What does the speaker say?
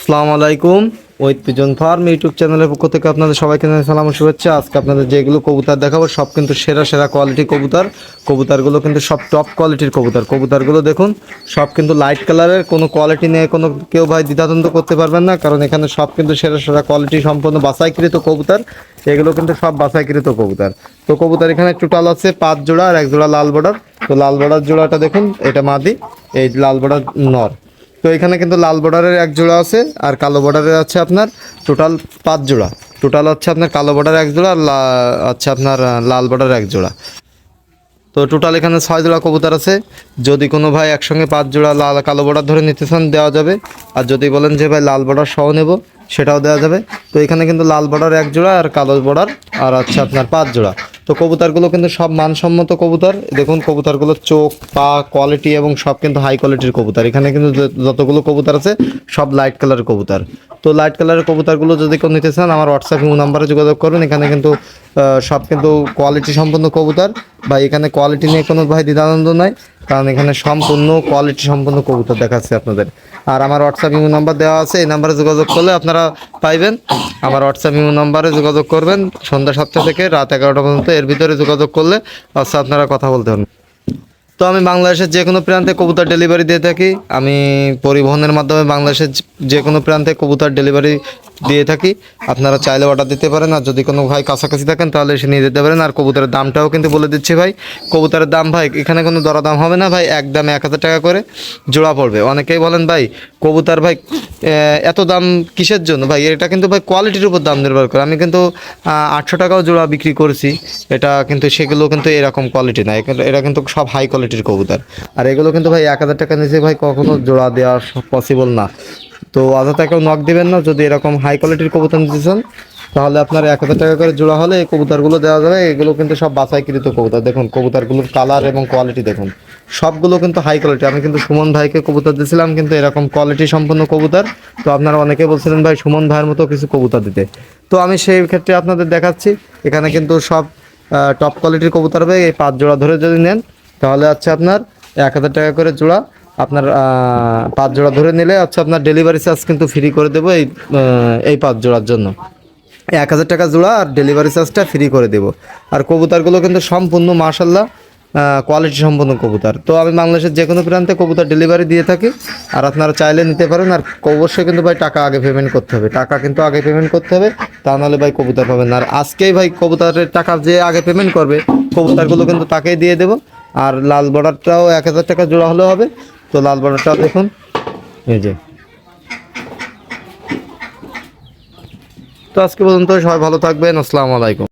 আসসালামু আলাইকুম। Wait pigeon farm YouTube চ্যানেলের পক্ষ থেকে আপনাদের সবাইকে জানাই সালাম ও শুভেচ্ছা। আজকে আপনাদের যেগুলো কবুতর দেখাবো সব কিন্তু সেরা সেরা কোয়ালিটি কবুতর। কবুতরগুলো কিন্তু সব টপ কোয়ালিটির কবুতর। কবুতরগুলো দেখুন সব কিন্তু লাইট কালারের, কোনো কোয়ালিটি নিয়ে কোনো কেউ ভাই দ্বিধাদ্বন্দ্ব করতে পারবেন না, কারণ এখানে সব কিন্তু সেরা সেরা কোয়ালিটি সম্পন্ন বাছাইকৃত কবুতর। এগুলো কিন্তু সব বাছাইকৃত কবুতর। তো কবুতর এখানে টোটাল আছে 5 জোড়া আর 1 জোড়া লাল বর্ডার। তো লাল বর্ডার জোড়াটা দেখুন, এটা মাদি, এই লাল বর্ডার নর। তো এখানে কিন্তু লাল বর্ডারের 1 জোড়া আছে আর কালো বর্ডারের আছে আপনার টোটাল 5 জোড়া। টোটাল হচ্ছে আপনার কালো বর্ডার 1 জোড়া আর হচ্ছে আপনার লাল বর্ডার 1 জোড়া। তো টোটাল এখানে 6 জোড়া কবুতর আছে। যদি কোনো ভাই একসঙ্গে 5 জোড়া লাল কালো বর্ডার ধরে নিতে চান দেওয়া যাবে, আর যদি বলেন যে ভাই লাল বর্ডার সহ নেব সেটাও দেওয়া যাবে। তো এখানে কিন্তু লাল বর্ডার 1 জোড়া আর কালো বর্ডার আর হচ্ছে আপনার 5 জোড়া। তো কবুতরগুলো কিন্তু সব মানসম্মত কবুতর। দেখুন কবুতরগুলোর চোখ, পা, কোয়ালিটি এবং সব কিন্তু হাই কোয়ালিটির কবুতর। এখানে কিন্তু যতগুলো কবুতর আছে সব লাইট কালারের কবুতর। তো লাইট কালারের কবুতরগুলো যদি কেউ নিতে চান আমার হোয়াটসঅ্যাপ নাম্বারে যোগাযোগ করুন। এখানে কিন্তু সব কিন্তু কোয়ালিটি সম্পন্ন কবুতর। ভাই এখানে কোয়ালিটি নিয়ে কোনো ভাই দ্বিধাদ্বন্দ্ব নাই, কারণ এখানে সম্পূর্ণ কোয়ালিটি সম্পন্ন কবুতর দেখাচ্ছে আপনাদের। আর আমার হোয়াটসঅ্যাপ নাম্বার দেওয়া আছে, এই নাম্বারে যোগাযোগ করলে আপনারা পাইবেন। আমার হোয়াটসঅ্যাপ নাম্বারে যোগাযোগ করবেন সন্ধ্যা 7টা থেকে রাত 11টা পর্যন্ত, এর ভিতরে যোগাযোগ করলে আচ্ছা আপনারা কথা বলতে পারেন। তো আমি বাংলাদেশের যে কোনো প্রান্তে কবুতর ডেলিভারি দিয়ে থাকি। আমি পরিবহনের মাধ্যমে বাংলাদেশের যে কোনো প্রান্তে কবুতর ডেলিভারি দিয়ে থাকি। আপনারা চাইলে অর্ডার দিতে পারেন, আর যদি কোনো ভাই কাছাকাছি থাকেন তাহলে এসে নিয়ে যেতে পারেন। আর কবুতরের দামটাও কিন্তু বলে দিচ্ছি ভাই। কবুতরের দাম ভাই এখানে কোনো দরদাম হবে না ভাই, একদম 1000 টাকা করে জোড়া পড়বে। অনেকেই বলেন ভাই কবুতর ভাই এত দাম কিসের জন্য? ভাই এটা কিন্তু ভাই কোয়ালিটির উপর দাম নির্ভর করে। আমি কিন্তু 800 টাকাও জোড়া বিক্রি করেছি। এটা কিন্তু সেগুলো কিন্তু এরকম কোয়ালিটি না, এটা কিন্তু সব হাই কোয়ালিটির কবুতর। আর এগুলো কিন্তু ভাই 1000 টাকা নিচে ভাই কখনো জোড়া দেওয়া পসিবল না। তো অযথা কেউ নক দিবেন না। যদি এরকম হাই কোয়ালিটির কবুতর নিতে চান তাহলে আপনার 1000 টাকা করে জোড়া হলে এই কবুতরগুলো দেওয়া যাবে। এগুলো কিন্তু সব বাছাইকৃত কবুতর। দেখুন কবুতরগুলোর কালার এবং কোয়ালিটি দেখুন, সবগুলো কিন্তু হাই কোয়ালিটি। আমি কিন্তু সুমন ভাইকে কবুতর দিয়েছিলাম কিন্তু এরকম কোয়ালিটি সম্পন্ন কবুতর। তো আপনারা অনেকে বলছিলেন ভাই সুমন ভাইয়ের মতো কিছু কবুতর দিতে, তো আমি সেই ক্ষেত্রে আপনাদের দেখাচ্ছি। এখানে কিন্তু সব টপ কোয়ালিটির কবুতর হবে। এই 5 জোড়া ধরে যদি নেন তাহলে হচ্ছে আপনার 1000 টাকা করে জোড়া। আপনার 5 জোড়া ধরে নিলে হচ্ছে আপনার ডেলিভারি চার্জ কিন্তু ফ্রি করে দেবো। এই 5 জোড়ার জন্য 1000 টাকা জোড়া আর ডেলিভারি চার্জটা ফ্রি করে দেবো। আর কবুতরগুলো কিন্তু সম্পূর্ণ মাশাল্লাহ কোয়ালিটি সম্পন্ন কবুতর। তো আমি বাংলাদেশের যে কোনো প্রান্তে কবুতর ডেলিভারি দিয়ে থাকি, আর আপনারা চাইলে নিতে পারেন। আর অবশ্যই কিন্তু ভাই টাকা আগে পেমেন্ট করতে হবে, টাকা কিন্তু আগে পেমেন্ট করতে হবে, তা নাহলে ভাই কবুতর পাবেন না। আর আজকেই ভাই কবুতরের টাকা যে আগে পেমেন্ট করবে কবুতরগুলো কিন্তু তাকেই দিয়ে দেবো। আর লাল বর্ডারটাও 1000 টাকা জোড়া হলেও হবে। তো লাল বর্ডারটাও দেখুন, এই যে। তো আজকে পর্যন্ত সবাই ভালো থাকবেন। আসসালামু আলাইকুম।